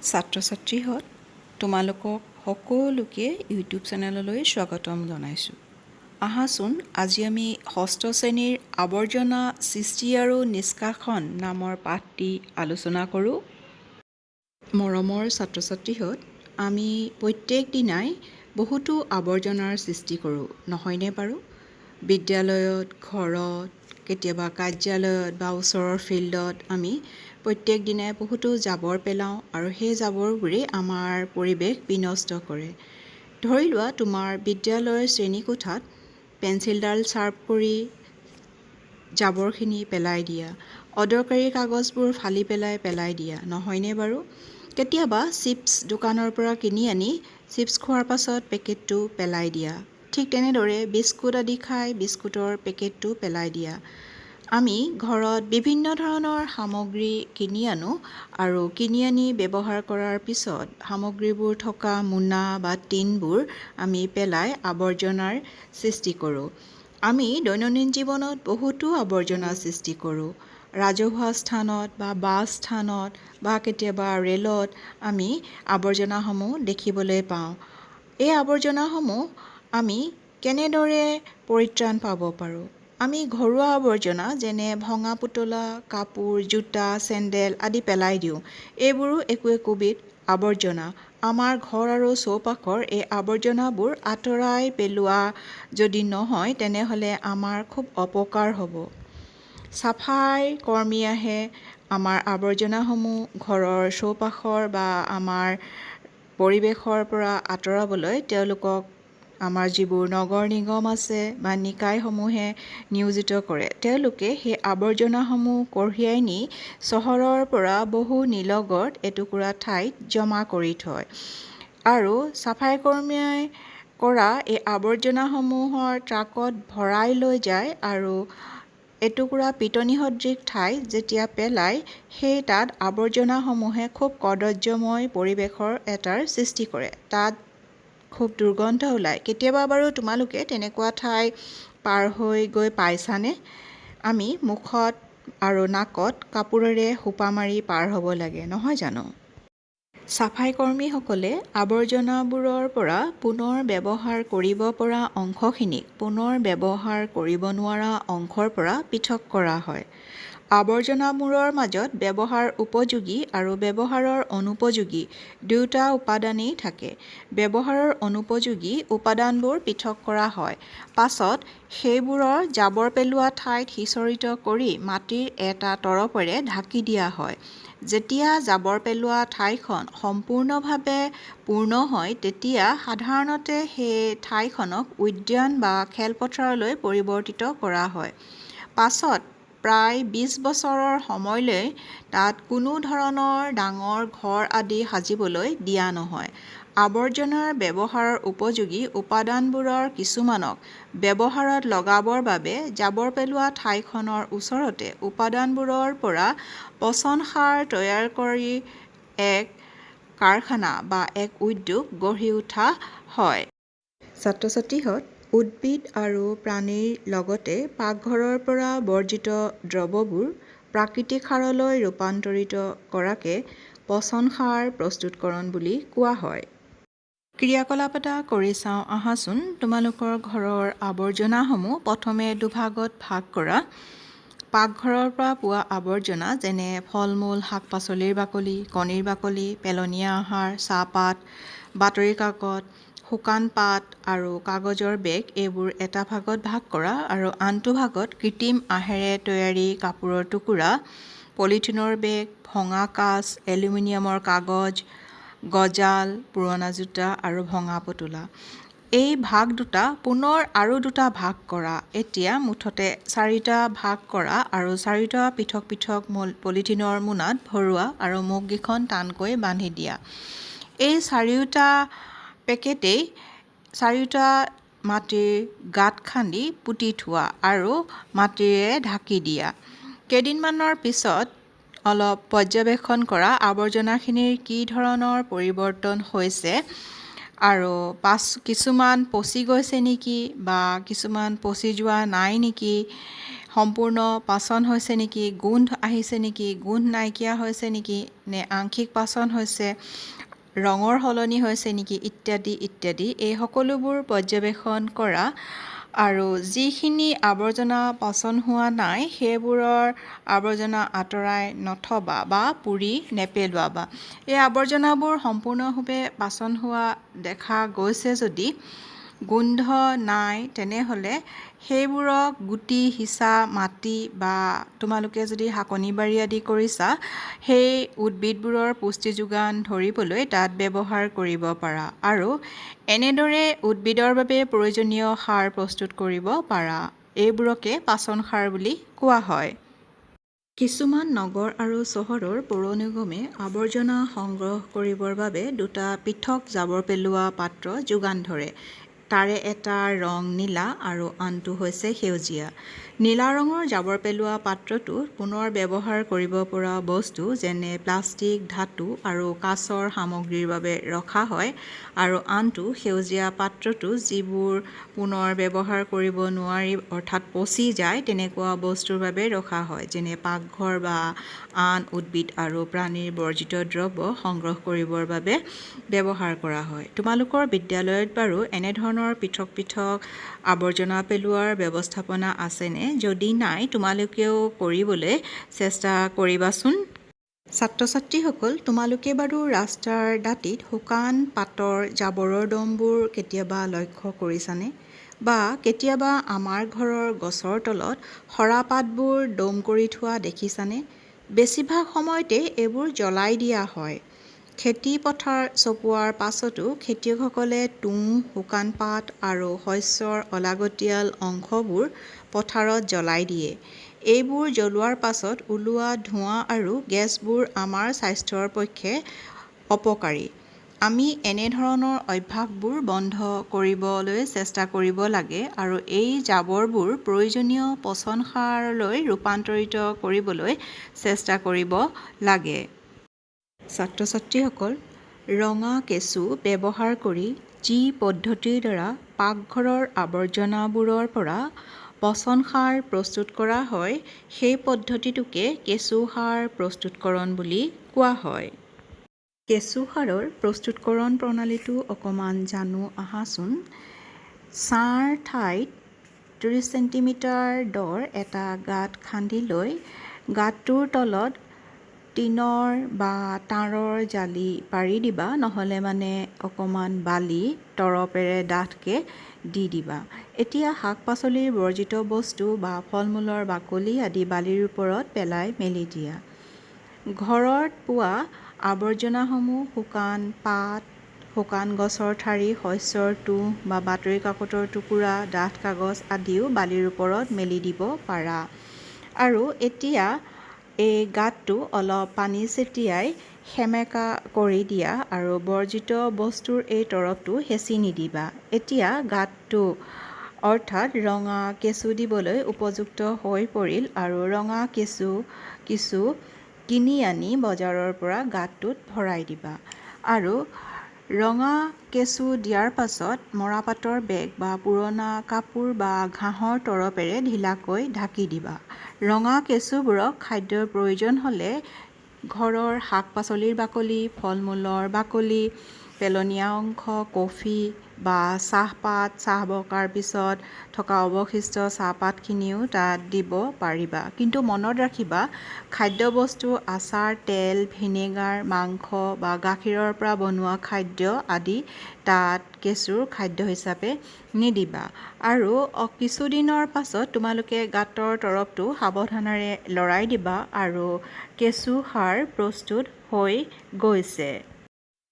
ছাত্ৰ ছাত্ৰীহঁত তোমালোকক সকলোকে ইউটিউব চেনেললৈ স্বাগতম জনাইছোঁ। আহাচোন আজি আমি ষষ্ঠ শ্ৰেণীৰ আৱৰ্জনা সৃষ্টি আৰু নিষ্কাশন নামৰ পাঠটি আলোচনা কৰোঁ। মৰমৰ ছাত্ৰ ছাত্ৰীহঁত, আমি প্ৰত্যেক দিনাই বহুতো আৱৰ্জনাৰ সৃষ্টি কৰোঁ, নহয়নে বাৰু? বিদ্যালয়ত, ঘৰত, কেতিয়াবা কাৰ্যালয়ত বা ওচৰৰ ফিল্ডত আমি প্ৰত্যেক দিনাই বহুতো জাবৰ পেলাওঁ আৰু সেই জাবৰবোৰে আমাৰ পৰিৱেশ বিনষ্ট কৰে। ধৰি লোৱা তোমাৰ বিদ্যালয়ৰ শ্ৰেণীকোঠাত পেঞ্চিলডাল শ্বাৰ্প কৰি জাবৰখিনি পেলাই দিয়া, অদৰকাৰী কাগজবোৰ ফালি পেলাই দিয়া, নহয়নে বাৰু? কেতিয়াবা চিপছ দোকানৰ পৰা কিনি আনি চিপছ খোৱাৰ পাছত পেকেটটো পেলাই দিয়া। ঠিক তেনেদৰে বিস্কুট আদি খাই বিস্কুটৰ পেকেটটো পেলাই দিয়া। আমি ঘৰত বিভিন্ন ধৰণৰ সামগ্ৰী কিনি আনো আৰু কিনি আনি ব্যৱহাৰ কৰাৰ পিছত সামগ্ৰীবোৰ থকা মোনা বা টিনবোৰ আমি পেলাই আৱৰ্জনাৰ সৃষ্টি কৰোঁ। আমি দৈনন্দিন জীৱনত বহুতো আৱৰ্জনা সৃষ্টি কৰোঁ। ৰাজহুৱা স্থানত বা বাছ স্থানত বা কেতিয়াবা ৰেলত আমি আৱৰ্জনাসমূহ দেখিবলৈ পাওঁ। এই আৱৰ্জনাসমূহ আমি কেনেদৰে পৰিত্ৰাণ পাব পাৰোঁ? আমি ঘৰুৱা আৱৰ্জনা যেনে ভঙা পুতলা, কাপোৰ, জোতা, চেণ্ডেল আদি পেলাই দিওঁ। এইবোৰো একোবিধ আৱৰ্জনা। আমাৰ ঘৰ আৰু চৌপাশৰ এই আৱৰ্জনাবোৰ আঁতৰাই পেলোৱা যদি নহয় তেনেহ'লে আমাৰ খুব অপকাৰ হ'ব। চাফাই কৰ্মী আহে আমাৰ আৱৰ্জনাসমূহ ঘৰৰ চৌপাশৰ বা আমাৰ পৰিৱেশৰ পৰা আঁতৰাবলৈ তেওঁলোকক আমাৰ যিবোৰ নগৰ নিগম আছে বা নিকায়সমূহে নিয়োজিত কৰে। তেওঁলোকে সেই আৱৰ্জনাসমূহ কঢ়িয়াই নি চহৰৰ পৰা বহু নিলগত এটুকুৰা ঠাইত জমা কৰি থয় আৰু চাফাই কৰ্মীয়ে কৰা এই আৱৰ্জনাসমূহৰ ট্ৰাকত ভৰাই লৈ যায় আৰু এটুকুৰা পিটনি সদৃশ ঠাইত যেতিয়া পেলায়, সেই তাত আৱৰ্জনাসমূহে খুব কদৰ্যময় পৰিৱেশৰ এটাৰ সৃষ্টি কৰে। তাত খুব দুৰ্গন্ধ ওলায়। কেতিয়াবা বাৰু তোমালোকে তেনেকুৱা ঠাই পাৰ হৈ গৈ পাইছানে? আমি মুখত আৰু নাকত কাপোৰেৰে সোপা মাৰি পাৰ হ'ব লাগে, নহয় জানো? চাফাই কৰ্মীসকলে আৱৰ্জনাবোৰৰ পৰা পুনৰ ব্যৱহাৰ কৰিব পৰা অংশখিনিক পুনৰ ব্যৱহাৰ কৰিব নোৱাৰা অংশৰ পৰা পৃথক কৰা হয়। আৱৰ্জনাবোৰৰ মাজত ব্যৱহাৰ উপযোগী আৰু ব্যৱহাৰৰ অনুপযোগী দুয়োটা উপাদানেই থাকে। ব্যৱহাৰৰ অনুপযোগী উপাদানবোৰ পৃথক কৰা হয়। পাছত সেইবোৰৰ জাবৰ পেলোৱা ঠাইত সিঁচৰিত কৰি মাটিৰ এটা তৰপেৰে ঢাকি দিয়া হয়। যেতিয়া জাবৰ পেলোৱা ঠাইখন সম্পূৰ্ণভাৱে পূৰ্ণ হয় তেতিয়া সাধাৰণতে সেই ঠাইখনক উদ্যান বা খেলপথাৰলৈ পৰিৱৰ্তিত কৰা হয়। পাছত প্ৰায় ২০ বছৰৰ সময়লৈ তাত কোনো ধৰণৰ ডাঙৰ ঘৰ আদি সাজিবলৈ দিয়া নহয়। আৱৰ্জনাৰ ব্যৱহাৰৰ উপযোগী উপাদানবোৰৰ কিছুমানক ব্যৱহাৰত লগাবৰ বাবে জাবৰ পেলোৱা ঠাইখনৰ ওচৰতে উপাদানবোৰৰ পৰা পচন সাৰ তৈয়াৰ কৰি এক কাৰখানা বা এক উদ্যোগ গঢ়ি উঠা হয়। ছাত্ৰ ছাত্ৰীহঁত, উদ্ভিদ আৰু প্ৰাণীৰ লগতে পাকঘৰৰ পৰা বৰ্জিত দ্ৰৱবোৰ প্ৰাকৃতিক সাৰলৈ ৰূপান্তৰিত কৰাকে পচন সাৰ প্ৰস্তুতকৰণ বুলি কোৱা হয়। ক্ৰিয়াকলাপ এটা কৰি চাওঁ আহাচোন। তোমালোকৰ ঘৰৰ আৱৰ্জনাসমূহ প্ৰথমে দুভাগত ভাগ কৰা। পাকঘৰৰ পৰা পোৱা আৱৰ্জনা যেনে ফল-মূল, শাক-পাচলিৰ বাকলি, কণীৰ বাকলি, পেলনীয়া আহাৰ, চাহপাত, বাতৰি কাকত, শুকান পাত আৰু কাগজৰ বেগ এইবোৰ এটা ভাগত ভাগ কৰা আৰু আনটো ভাগত কৃত্ৰিম আহেৰে তৈয়াৰী কাপোৰৰ টুকুৰা, পলিথিনৰ বেগ, ভঙা কাঁচ, এলুমিনিয়ামৰ কাগজ, গজাল, পুৰণা জোতা আৰু ভঙা পুতলা। এই ভাগ দুটা পুনৰ আৰু দুটা ভাগ কৰা। এতিয়া মুঠতে 4টা ভাগ কৰা আৰু 4টা পৃথক পৃথক পলিথিনৰ মোনাত ভৰোৱা আৰু মুখকেইখন টানকৈ বান্ধি দিয়া। এই 4টা পেকেটেই 4টা মাটিৰ গাঁত খান্দি পুতি থোৱা আৰু মাটিৰে ঢাকি দিয়া। কেইদিনমানৰ পিছত অলপ পৰ্যবেক্ষণ কৰা আৱৰ্জনাখিনিৰ কি ধৰণৰ পৰিৱৰ্তন হৈছে আৰু কিছুমান পচি গৈছে নেকি বা কিছুমান পচি যোৱা নাই নেকি, সম্পূৰ্ণ পাচন হৈছে নেকি, গোন্ধ আহিছে নেকি, গোন্ধ নাইকিয়া হৈছে নেকি, নে আংশিক পাচন হৈছে, ৰঙৰ সলনি হৈছে নেকি ইত্যাদি ইত্যাদি এই সকলোবোৰ পৰ্যবেক্ষণ কৰা আৰু যিখিনি আৱৰ্জনা পচন হোৱা নাই সেইবোৰৰ আৱৰ্জনা আঁতৰাই নথবা বা পুৰি নেপেলোৱা বা এই আৱৰ্জনাবোৰ সম্পূৰ্ণভাৱে পাচন হোৱা দেখা গৈছে যদি গোন্ধ নাই তেনেহ'লে সেইবোৰক গুটি সিঁচা মাটি বা তোমালোকে যদি শাকনি বাৰী আদি কৰিছা সেই উদ্ভিদবোৰৰ পুষ্টি যোগান ধৰিবলৈ তাত ব্যৱহাৰ কৰিব পাৰা আৰু এনেদৰে উদ্ভিদৰ বাবে প্ৰয়োজনীয় সাৰ প্ৰস্তুত কৰিব পাৰা। এইবোৰকে পাচন সাৰ বুলি কোৱা হয়। কিছুমান নগৰ আৰু চহৰৰ পৌৰ নিগমে আৱৰ্জনা সংগ্ৰহ কৰিবৰ বাবে দুটা পৃথক জাবৰ পেলোৱা পাত্ৰ যোগান ধৰে। তাৰে এটা ৰং নীলা আৰু আনটো হৈছে সেউজীয়া। নীলা ৰঙৰ জাবৰ পেলোৱা পাত্ৰটোত পুনৰ ব্যৱহাৰ কৰিব পৰা বস্তু যেনে প্লাষ্টিক, ধাতু আৰু কাঁচৰ সামগ্ৰীৰ বাবে ৰখা হয় আৰু আনটো সেউজীয়া পাত্ৰটো যিবোৰ পুনৰ ব্যৱহাৰ কৰিব নোৱাৰি অৰ্থাৎ পচি যায় তেনেকুৱা বস্তুৰ বাবে ৰখা হয়, যেনে পাকঘৰ বা আন উদ্ভিদ আৰু প্ৰাণীৰ বৰ্জিত দ্ৰব্য সংগ্ৰহ কৰিবৰ বাবে ব্যৱহাৰ কৰা হয়। তোমালোকৰ বিদ্যালয়ত বাৰু এনেধৰণৰ পৃথক পৃথক আৱৰ্জনা পেলোৱাৰ ব্যৱস্থাপনা আছেনে? যদি নাই তোমালোকেও কৰিবলৈ চেষ্টা কৰিবাচোন। ছাত্ৰ-ছাত্ৰীসকল, তোমালোকে বাৰু ৰাস্তাৰ দাঁতিত শুকান পাতৰ জাবৰৰ দমবোৰ কেতিয়াবা লক্ষ্য কৰিছানে? বা কেতিয়াবা আমাৰ ঘৰৰ গছৰ তলত সৰা পাতবোৰ দম কৰি থোৱা দেখিছানে? বেছিভাগ সময়তে এইবোৰ জ্বলাই দিয়া হয়। খেতি পথাৰ চপোৱাৰ পাছতো খেতিয়কসকলে তুঁহ, শুকান পাত আৰু শস্যৰ অলাগতিয়াল অংশবোৰ পথাৰত জ্বলাই দিয়ে। এইবোৰ জ্বলোৱাৰ পাছত ওলোৱা ধোঁৱা আৰু গেছবোৰ আমাৰ স্বাস্থ্যৰ পক্ষে অপকাৰী। আমি এনেধৰণৰ অভ্যাসবোৰ বন্ধ কৰিবলৈ চেষ্টা কৰিব লাগে আৰু এই জাবৰবোৰ প্ৰয়োজনীয় পচন সাৰলৈ ৰূপান্তৰিত কৰিবলৈ চেষ্টা কৰিব লাগে। ছাত্ৰ-ছাত্ৰীসকল, ৰঙা কেঁচু ব্যৱহাৰ কৰি যি পদ্ধতিৰ দ্বাৰা পাকঘৰৰ আৱৰ্জনাবোৰৰ পৰা পচন সাৰ প্ৰস্তুত কৰা হয় সেই পদ্ধতিটোকে কেঁচু সাৰ প্ৰস্তুতকৰণ বুলি কোৱা হয়। কেঁচু সাৰৰ প্ৰস্তুতকৰণ প্ৰণালীটো অকণমান জানো আহাচোন। ছাঁৰ ঠাইত 30 চেণ্টিমিটাৰ দ' এটা গাঁত খান্দি লৈ গাঁতটোৰ তলত টিনৰ বা তাঁৰৰ জালি পাৰি দিবা, নহ'লে অকণমান বালি তৰপেৰে ডাঠকৈ দি দিবা। এতিয়া শাক-পাচলিৰ বৰ্জিত বস্তু বা ফল-মূলৰ বাকলি আদি বালিৰ ওপৰত পেলাই মেলি দিয়া। ঘৰত পোৱা আৱৰ্জনাসমূহ শুকান পাত, শুকান গছৰ ঠাৰি, শস্যৰ তুঁহ বা বাতৰি কাকতৰ টুকুৰা, ডাঠ কাগজ আদিও বালিৰ ওপৰত মেলি দিব পাৰা। আৰু এতিয়া এই গাঁতটো অলপ পানী ছটিয়াই সেমেকা কৰি দিয়া আৰু বৰ্জিত বস্তুৰ এই তৰপটো হেঁচি নিদিবা। এতিয়া গাঁতটো অৰ্থাৎ ৰঙা কেঁচু দিবলৈ উপযুক্ত হৈ পৰিল আৰু ৰঙা কেঁচু কিছু কিনি আনি বজাৰৰ পৰা গাঁতটোত ভৰাই দিবা। আৰু ৰঙা কেঁচু দিয়াৰ পাছত মৰাপাটৰ বেগ বা পুৰণা কাপোৰ বা ঘাঁহৰ তৰপেৰে ঢিলাকৈ ঢাকি দিবা। ৰঙা কেঁচুবোৰক খাদ্যৰ প্ৰয়োজন হ'লে ঘৰৰ শাক-পাচলিৰ বাকলি, ফল-মূলৰ বাকলি, পেলনীয়া অংশ, কফি বা চাহপাত, চাহ বকাৰ পিছত থকা অৱশিষ্ট চাহপাতখিনিও তাত দিব পাৰিবা। কিন্তু মনত ৰাখিবা, খাদ্যবস্তু, আচাৰ, তেল, ভিনেগাৰ, মাংস বা গাখীৰৰ পৰা বনোৱা খাদ্য আদি তাত কেঁচুৰ খাদ্য হিচাপে নিদিবা। আৰু কিছুদিনৰ পাছত তোমালোকে গাঁতৰ তৰপটো সাৱধানেৰে লৰাই দিবা আৰু কেঁচু সাৰ প্ৰস্তুত হৈ গৈছে।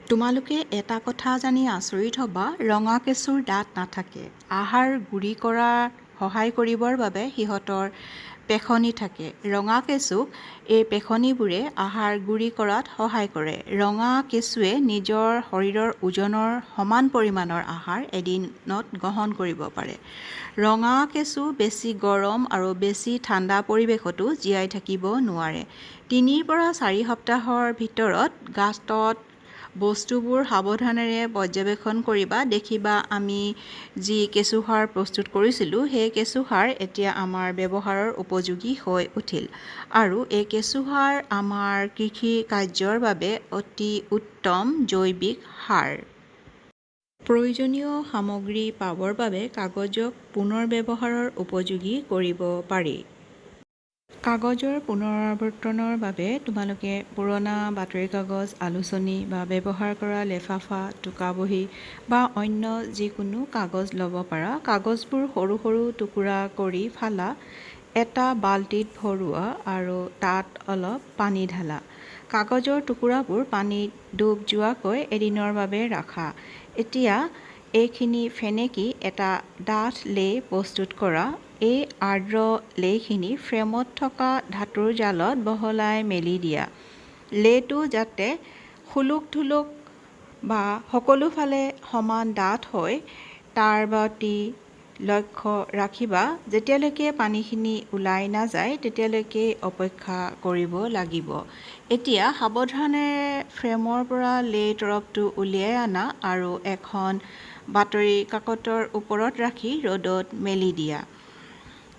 তোমালোকে এটা কথা জানি আচৰিত হ'বা, ৰঙা কেঁচুৰ দাঁত নাথাকে। আহাৰ গুৰি কৰাত সহায় কৰিবৰ বাবে সিহঁতৰ পেশনী থাকে। ৰঙা কেঁচুক এই পেশনীবোৰে আহাৰ গুৰি কৰাত সহায় কৰে। ৰঙা কেঁচুৱে নিজৰ শৰীৰৰ ওজনৰ সমান পৰিমাণৰ আহাৰ এদিনত গ্ৰহণ কৰিব পাৰে। ৰঙা কেঁচু বেছি গৰম আৰু বেছি ঠাণ্ডা পৰিৱেশতো জীয়াই থাকিব নোৱাৰে। 3 পৰা 4 সপ্তাহৰ ভিতৰত গাঁতত বস্তুবোৰ সাৱধানেৰে পৰ্যবেক্ষণ কৰিবা, দেখিবা আমি যি কেঁচুসাৰ প্ৰস্তুত কৰিছিলোঁ সেই কেঁচুসাৰ এতিয়া আমাৰ ব্যৱহাৰৰ উপযোগী হৈ উঠিল আৰু এই কেঁচুসাৰ আমাৰ কৃষি কাৰ্যৰ বাবে অতি উত্তম জৈৱিক সাৰ। প্ৰয়োজনীয় সামগ্ৰী পাবৰ বাবে কাগজক পুনৰ ব্যৱহাৰৰ উপযোগী কৰিব পাৰি। কাগজৰ পুনৰাৱৰ্তনৰ বাবে তোমালোকে পুৰণা বাতৰি কাগজ, আলোচনী বা ব্যৱহাৰ কৰা লেফাফা, টোকাবহী বা অন্য যিকোনো কাগজ ল'ব পাৰা। কাগজবোৰ সৰু সৰু টুকুৰা কৰি ফালা, এটা বাল্টিত ভৰোৱা আৰু তাত অলপ পানী ঢালা। কাগজৰ টুকুৰাবোৰ পানীত ডুব যোৱাকৈ এদিনৰ বাবে ৰাখা। এতিয়া এইখিনি ফেনেকি এটা ডাঠ লে প্ৰস্তুত কৰা। এই আৰ্দ্ৰ লেখিনি ফ্ৰেমত থকা ধাতুৰ জালত বহলাই মেলি দিয়া। লেটো যাতে সুলুক-থুলুক বা সকলো ফালে সমান ডাঠ হয় তাৰ প্ৰতি লক্ষ্য ৰাখিবা। যেতিয়ালৈকে পানীখিনি ওলাই নাযায় তেতিয়ালৈকে অপেক্ষা কৰিব লাগিব। এতিয়া সাৱধানেৰে ফ্ৰেমৰ পৰা লে তৰপটো উলিয়াই আনা আৰু এখন বাতৰি কাকতৰ ওপৰত ৰাখি ৰ'দত মেলি দিয়া।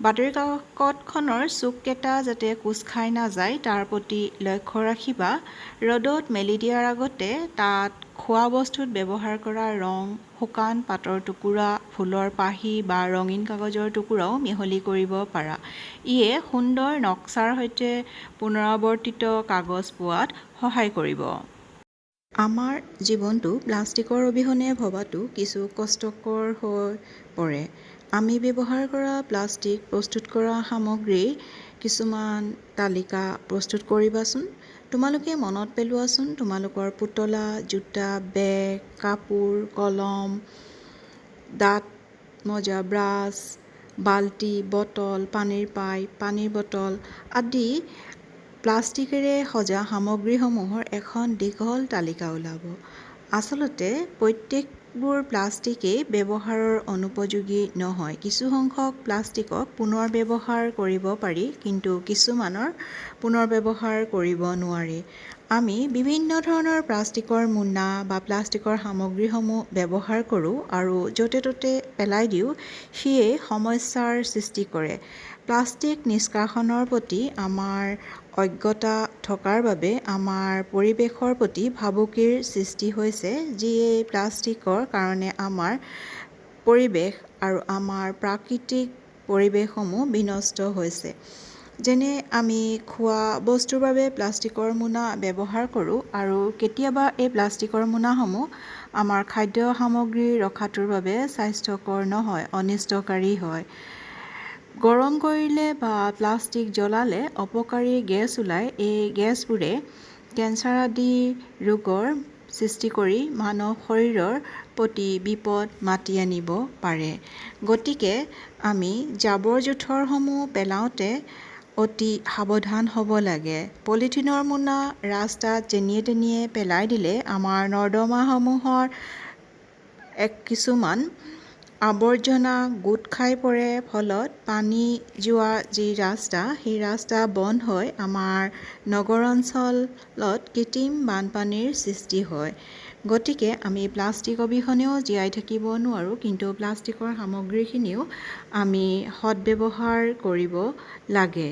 বাতৰি কাকতখনৰ চুককেইটা যাতে কোচ খাই নাযায় তাৰ প্ৰতি লক্ষ্য ৰাখিবা। ৰ'দত মেলি দিয়াৰ আগতে তাত খোৱা বস্তুত ব্যৱহাৰ কৰা ৰং, শুকান পাতৰ টুকুৰা, ফুলৰ পাহি বা ৰঙীন কাগজৰ টুকুৰাও মিহলি কৰিব পাৰা। ইয়ে সুন্দৰ নক্সাৰ সৈতে পুনৰাৱৰ্তিত কাগজ পোৱাত সহায় কৰিব। আমাৰ জীৱনটো প্লাষ্টিকৰ অবিহনে ভবাটো কিছু কষ্টকৰ হৈ পৰে। আমি ব্যৱহাৰ কৰা প্লাষ্টিক প্ৰস্তুত কৰা সামগ্ৰীৰ কিছুমান তালিকা প্ৰস্তুত কৰিবাচোন। তোমালোকে মনত পেলোৱাচোন, তোমালোকৰ পুতলা, জোতা, বেগ, কাপোৰ, কলম, দাঁত মজা, ব্ৰাছ, বাল্টি, বটল, পানীৰ পাইপ, পানীৰ বটল আদি প্লাষ্টিকেৰে সজা সামগ্ৰীসমূহৰ এখন দীঘল তালিকা ওলাব। আচলতে প্ৰত্যেকবোৰ প্লাষ্টিকেই ব্যৱহাৰৰ অনুপযোগী নহয়। কিছুসংখ্যক প্লাষ্টিকক পুনৰ ব্যৱহাৰ কৰিব পাৰি, কিন্তু কিছুমানৰ পুনৰ ব্যৱহাৰ কৰিব নোৱাৰি। আমি বিভিন্ন ধৰণৰ প্লাষ্টিকৰ মোনা বা প্লাষ্টিকৰ সামগ্ৰীসমূহ ব্যৱহাৰ কৰোঁ আৰু য'তে ত'তে পেলাই দিওঁ। সিয়ে সমস্যাৰ সৃষ্টি কৰে। প্লাষ্টিক নিষ্কাশনৰ প্ৰতি আমাৰ অজ্ঞতা থকাৰ বাবে আমাৰ পৰিৱেশৰ প্ৰতি ভাবুকিৰ সৃষ্টি হৈছে, যিয়ে প্লাষ্টিকৰ কাৰণে আমাৰ পৰিৱেশ আৰু আমাৰ প্ৰাকৃতিক পৰিৱেশসমূহ বিনষ্ট হৈছে। যেনে আমি খোৱা বস্তুৰ বাবে প্লাষ্টিকৰ মোনা ব্যৱহাৰ কৰোঁ আৰু কেতিয়াবা এই প্লাষ্টিকৰ মোনাসমূহ আমাৰ খাদ্য সামগ্ৰী ৰখাটোৰ বাবে স্বাস্থ্যকৰ নহয়, অনিষ্টকাৰী হয়। গৰম কৰিলে বা প্লাষ্টিক জ্বলালে অপকাৰী গেছ ওলায়। এই গেছবোৰে কেঞ্চাৰ আদি ৰোগৰ সৃষ্টি কৰি মানৱ শৰীৰৰ প্ৰতি বিপদ মাতি আনিব পাৰে। গতিকে আমি জাবৰ-জোথৰসমূহ পেলাওঁতে অতি সাৱধান হ'ব লাগে। পলিথিনৰ মোনা ৰাস্তাত যেনিয়ে তেনিয়ে পেলাই দিলে আমাৰ নৰ্দমাসমূহৰ কিছুমান আৱৰ্জনা গোট খাই পৰে। ফলত পানী যোৱা যি ৰাস্তা, সেই ৰাস্তা বন্ধ হৈ আমাৰ নগৰ অঞ্চলত কৃত্ৰিম বানপানীৰ সৃষ্টি হয়। গতিকে আমি প্লাষ্টিক অবিহনেও জীয়াই থাকিব নোৱাৰোঁ, কিন্তু প্লাষ্টিকৰ সামগ্ৰীখিনিও আমি সদ্ব্যৱহাৰ কৰিব লাগে।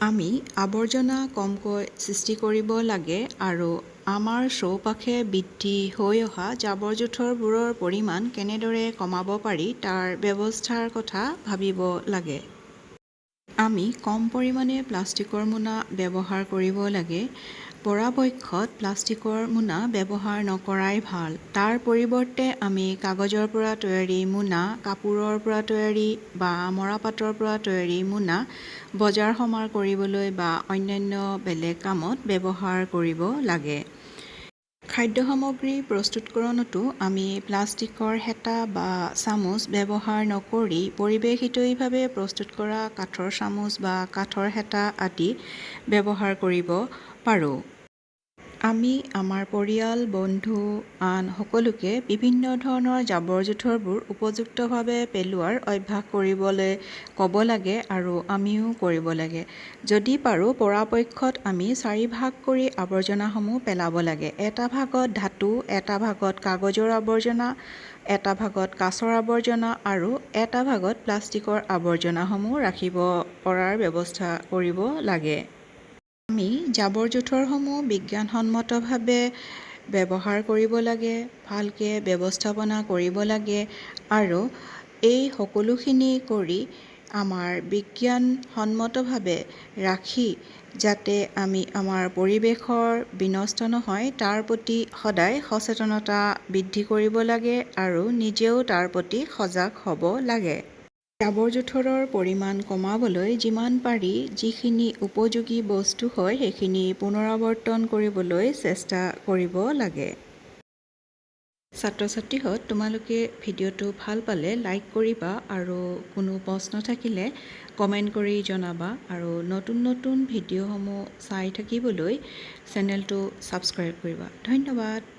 আমি আৱৰ্জনা কমকৈ সৃষ্টি কৰিব লাগে আৰু আমাৰ চৌপাশে বৃদ্ধি হৈ অহা জাবৰ-জোথৰবোৰৰ পৰিমাণ কেনেদৰে কমাব পাৰি তাৰ ব্যৱস্থাৰ কথা ভাবিব লাগে। আমি কম পৰিমাণে প্লাষ্টিকৰ মোনা ব্যৱহাৰ কৰিব লাগে। পৰাপক্ষত প্লাষ্টিকৰ মোনা ব্যৱহাৰ নকৰাই ভাল। তাৰ পৰিৱৰ্তে আমি কাগজৰ পৰা তৈয়াৰী মোনা, কাপোৰৰ পৰা তৈয়াৰী বা মৰাপাটৰ পৰা তৈয়াৰী মোনা বজাৰ সমাৰ কৰিবলৈ বা অন্যান্য বেলেগ কামত ব্যৱহাৰ কৰিব লাগে। খাদ্য সামগ্ৰী প্ৰস্তুতকৰণতো আমি প্লাষ্টিকৰ হেতা বা চামুচ ব্যৱহাৰ নকৰি পৰিৱেশহিতৈষীভাৱে প্ৰস্তুত কৰা কাঠৰ চামুচ বা কাঠৰ হেতা আদি ব্যৱহাৰ কৰিব পাৰোঁ। আমি আমাৰ পৰিয়াল, বন্ধু, আন সকলোকে বিভিন্ন ধৰণৰ জাবৰ জোঁথৰবোৰ উপযুক্তভাৱে পেলোৱাৰ অভ্যাস কৰিবলৈ ক'ব লাগে আৰু আমিও কৰিব লাগে। যদি পাৰোঁ পৰাপক্ষত আমি 4 ভাগ কৰি আৱৰ্জনাসমূহ পেলাব লাগে। এটা ভাগত ধাতু, এটা ভাগত কাগজৰ আৱৰ্জনা, এটা ভাগত কাঁচৰ আৱৰ্জনা আৰু এটা ভাগত প্লাষ্টিকৰ আৱৰ্জনাসমূহ ৰাখিব পৰাৰ ব্যৱস্থা কৰিব লাগে। আমি জাবৰ জোঁথৰসমূহ বিজ্ঞানসন্মতভাৱে ব্যৱহাৰ কৰিব লাগে, ভালকৈ ব্যৱস্থাপনা কৰিব লাগে আৰু এই সকলোখিনি কৰি আমাৰ বিজ্ঞানসন্মতভাৱে ৰাখি যাতে আমি আমাৰ পৰিৱেশৰ বিনষ্ট নহয় তাৰ প্ৰতি সদায় সচেতনতা বৃদ্ধি কৰিব লাগে আৰু নিজেও তাৰ প্ৰতি সজাগ হ'ব লাগে। জাবৰ জোঁথৰৰ পৰিমাণ কমাবলৈ যিমান পাৰি যিখিনি উপযোগী বস্তু হয় সেইখিনি পুনৰাৱৰ্তন কৰিবলৈ চেষ্টা কৰিব লাগে। ছাত্ৰ ছাত্ৰীহঁত, তোমালোকে ভিডিঅ'টো ভাল পালে লাইক কৰিবা আৰু কোনো প্ৰশ্ন থাকিলে কমেণ্ট কৰি জনাবা আৰু নতুন নতুন ভিডিঅ'সমূহ চাই থাকিবলৈ চেনেলটো ছাবস্ক্ৰাইব কৰিবা। ধন্যবাদ।